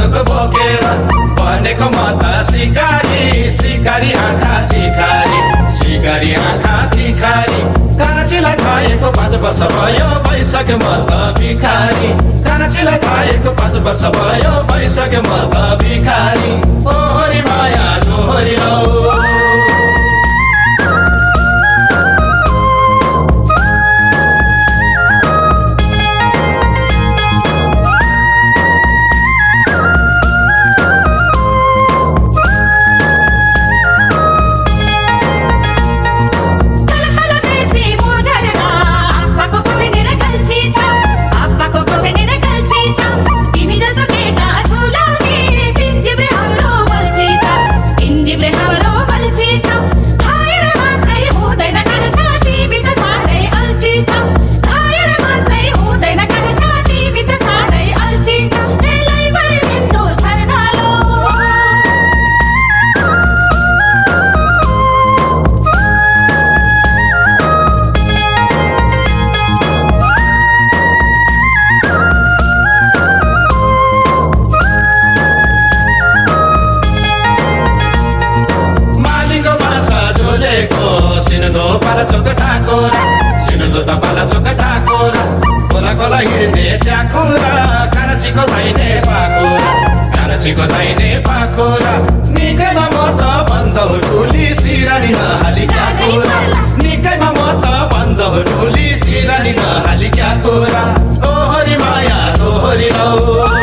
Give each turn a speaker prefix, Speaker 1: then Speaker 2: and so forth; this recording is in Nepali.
Speaker 1: बन्दुक बोकेर बनेको म त सिकारी सिकारी आँखा तिखारी सिकारी आँखा तिखारी कान्छीलाई खाएको 5 वर्ष भयो भइसक्यो म त भिखारी कान्छीलाई खाएको 5 वर्ष भयो भइसक्यो म त भिखारी ओहरी माया दोहोरी लौ सिनदो पाला चोक ठाकोरा सिनदो त पाला चोक ठाकोरा कोला कोला हिँड्ने च्याखोरा कान्छीको धाइने पाखोरा कान्छीको धाइने पाखोरा निकैमा म त बन्दौ टोली सिरानी नहाली क्या कोरा निकैमा म त बन्दौ टोली सिरानी नहाली क्या कोरा ओहरी माया दोहोरी लौ